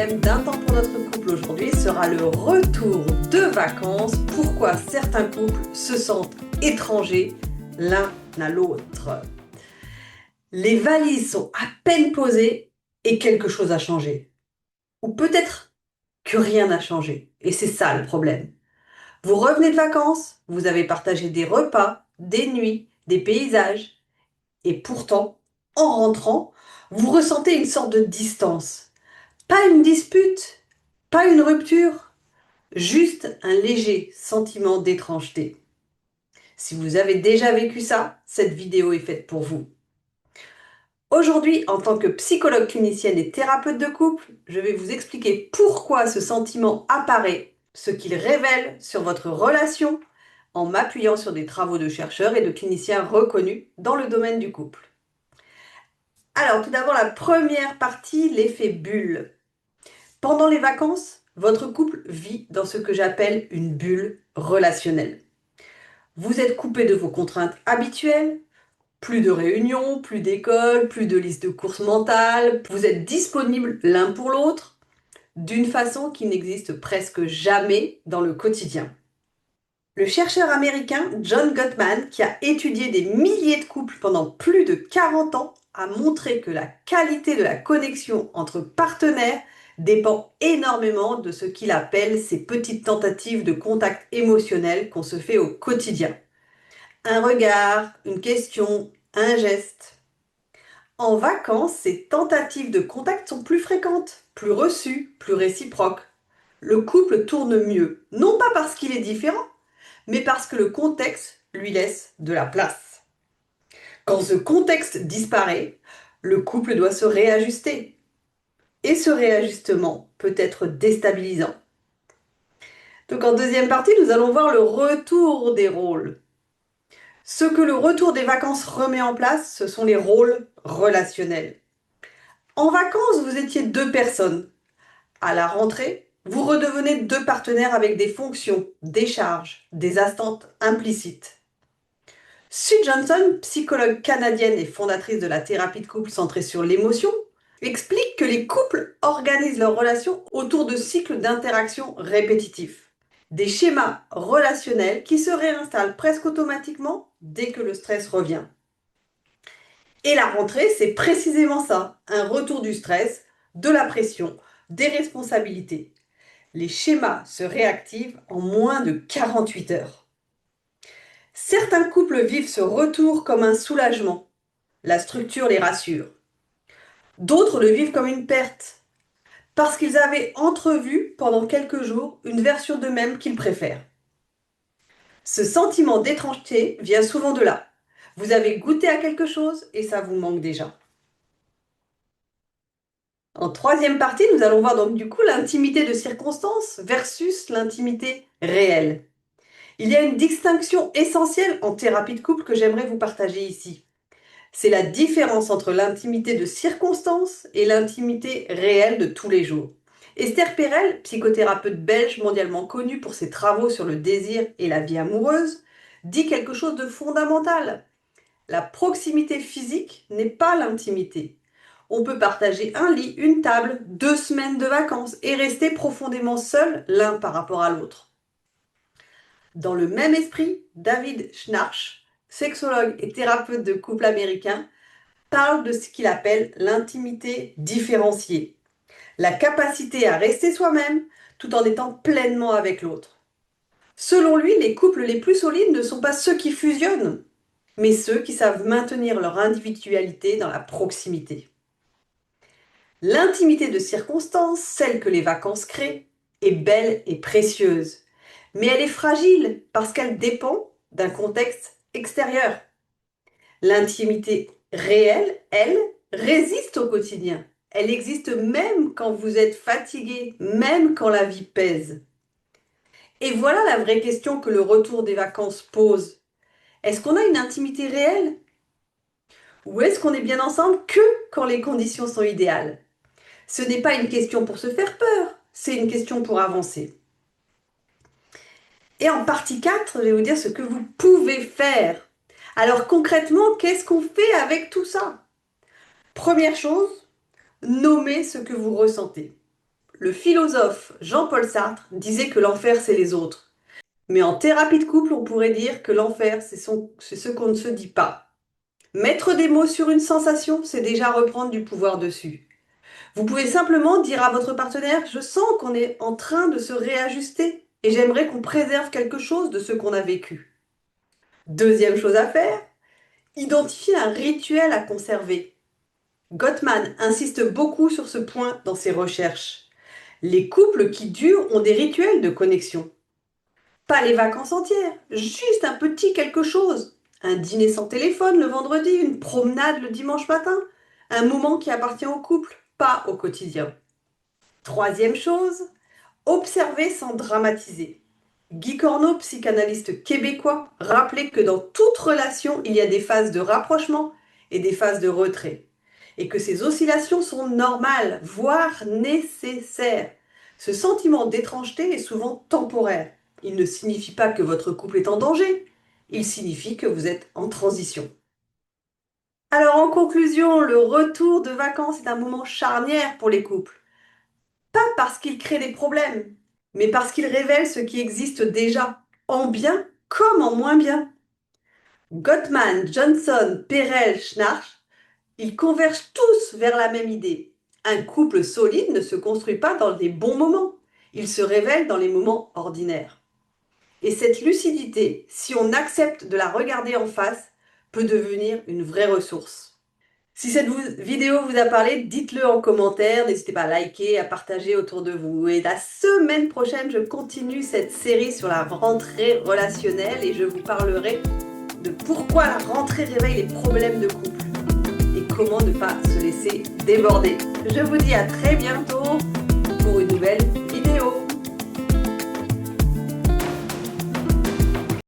thème d'un temps pour notre couple aujourd'hui sera le retour de vacances. Pourquoi certains couples se sentent étrangers l'un à l'autre. Les valises sont à peine posées et quelque chose a changé. Ou peut-être que rien n'a changé. Et c'est ça le problème. Vous revenez de vacances, vous avez partagé des repas, des nuits, des paysages. Et pourtant, en rentrant, vous ressentez une sorte de distance. Pas une dispute, pas une rupture, juste un léger sentiment d'étrangeté. Si vous avez déjà vécu ça, cette vidéo est faite pour vous. Aujourd'hui, en tant que psychologue clinicienne et thérapeute de couple, je vais vous expliquer pourquoi ce sentiment apparaît, ce qu'il révèle sur votre relation, en m'appuyant sur des travaux de chercheurs et de cliniciens reconnus dans le domaine du couple. Alors, tout d'abord, la première partie, l'effet bulle. Pendant les vacances, votre couple vit dans ce que j'appelle une bulle relationnelle. Vous êtes coupé de vos contraintes habituelles, plus de réunions, plus d'école, plus de listes de courses mentales, vous êtes disponibles l'un pour l'autre d'une façon qui n'existe presque jamais dans le quotidien. Le chercheur américain John Gottman, qui a étudié des milliers de couples pendant plus de 40 ans, a montré que la qualité de la connexion entre partenaires dépend énormément de ce qu'il appelle ces petites tentatives de contact émotionnel qu'on se fait au quotidien. Un regard, une question, un geste. En vacances, ces tentatives de contact sont plus fréquentes, plus reçues, plus réciproques. Le couple tourne mieux, non pas parce qu'il est différent, mais parce que le contexte lui laisse de la place. Quand ce contexte disparaît, le couple doit se réajuster. Et ce réajustement peut être déstabilisant. Donc en deuxième partie, nous allons voir le retour des rôles. Ce que le retour des vacances remet en place, ce sont les rôles relationnels. En vacances, vous étiez deux personnes. À la rentrée, vous redevenez deux partenaires avec des fonctions, des charges, des attentes implicites. Sue Johnson, psychologue canadienne et fondatrice de la thérapie de couple centrée sur l'émotion, explique que les couples organisent leurs relations autour de cycles d'interaction répétitifs. Des schémas relationnels qui se réinstallent presque automatiquement dès que le stress revient. Et la rentrée, c'est précisément ça, un retour du stress, de la pression, des responsabilités. Les schémas se réactivent en moins de 48 heures. Certains couples vivent ce retour comme un soulagement. La structure les rassure. D'autres le vivent comme une perte, parce qu'ils avaient entrevu pendant quelques jours une version d'eux-mêmes qu'ils préfèrent. Ce sentiment d'étrangeté vient souvent de là. Vous avez goûté à quelque chose et ça vous manque déjà. En troisième partie, nous allons voir donc du coup l'intimité de circonstance versus l'intimité réelle. Il y a une distinction essentielle en thérapie de couple que j'aimerais vous partager ici. C'est la différence entre l'intimité de circonstance et l'intimité réelle de tous les jours. Esther Perel, psychothérapeute belge mondialement connue pour ses travaux sur le désir et la vie amoureuse, dit quelque chose de fondamental. La proximité physique n'est pas l'intimité. On peut partager un lit, une table, 2 semaines de vacances et rester profondément seuls l'un par rapport à l'autre. Dans le même esprit, David Schnarch, sexologue et thérapeute de couple américain, parle de ce qu'il appelle l'intimité différenciée, la capacité à rester soi-même tout en étant pleinement avec l'autre. Selon lui, les couples les plus solides ne sont pas ceux qui fusionnent, mais ceux qui savent maintenir leur individualité dans la proximité. L'intimité de circonstance, celle que les vacances créent, est belle et précieuse, mais elle est fragile parce qu'elle dépend d'un contexte extérieur. L'intimité réelle, elle, résiste au quotidien. Elle existe même quand vous êtes fatigué, même quand la vie pèse. Et voilà la vraie question que le retour des vacances pose. Est-ce qu'on a une intimité réelle? Ou est-ce qu'on est bien ensemble que quand les conditions sont idéales? Ce n'est pas une question pour se faire peur, c'est une question pour avancer. Et en partie 4, je vais vous dire ce que vous pouvez faire. Alors concrètement, qu'est-ce qu'on fait avec tout ça? Première chose, nommez ce que vous ressentez. le philosophe Jean-Paul Sartre disait que l'enfer, c'est les autres. Mais en thérapie de couple, on pourrait dire que l'enfer, c'est ce qu'on ne se dit pas. Mettre des mots sur une sensation, c'est déjà reprendre du pouvoir dessus. Vous pouvez simplement dire à votre partenaire, je sens qu'on est en train de se réajuster et j'aimerais qu'on préserve quelque chose de ce qu'on a vécu. Deuxième chose à faire, identifier un rituel à conserver. Gottman insiste beaucoup sur ce point dans ses recherches. Les couples qui durent ont des rituels de connexion. Pas les vacances entières, juste un petit quelque chose. Un dîner sans téléphone le vendredi, une promenade le dimanche matin. Un moment qui appartient au couple, pas au quotidien. Troisième chose, observer sans dramatiser. Guy Corneau, psychanalyste québécois, rappelait que dans toute relation, il y a des phases de rapprochement et des phases de retrait. Et que ces oscillations sont normales, voire nécessaires. Ce sentiment d'étrangeté est souvent temporaire. Il ne signifie pas que votre couple est en danger. Il signifie que vous êtes en transition. Alors en conclusion, le retour de vacances est un moment charnière pour les couples. Pas parce qu'il crée des problèmes, mais parce qu'il révèle ce qui existe déjà, en bien comme en moins bien. Gottman, Johnson, Perel, Schnarch, ils convergent tous vers la même idée. Un couple solide ne se construit pas dans les bons moments, il se révèle dans les moments ordinaires. Et cette lucidité, si on accepte de la regarder en face, peut devenir une vraie ressource. Si cette vidéo vous a parlé, dites-le en commentaire, n'hésitez pas à liker, à partager autour de vous. Et la semaine prochaine, je continue cette série sur la rentrée relationnelle et je vous parlerai de pourquoi la rentrée réveille les problèmes de couple et comment ne pas se laisser déborder. Je vous dis à très bientôt pour une nouvelle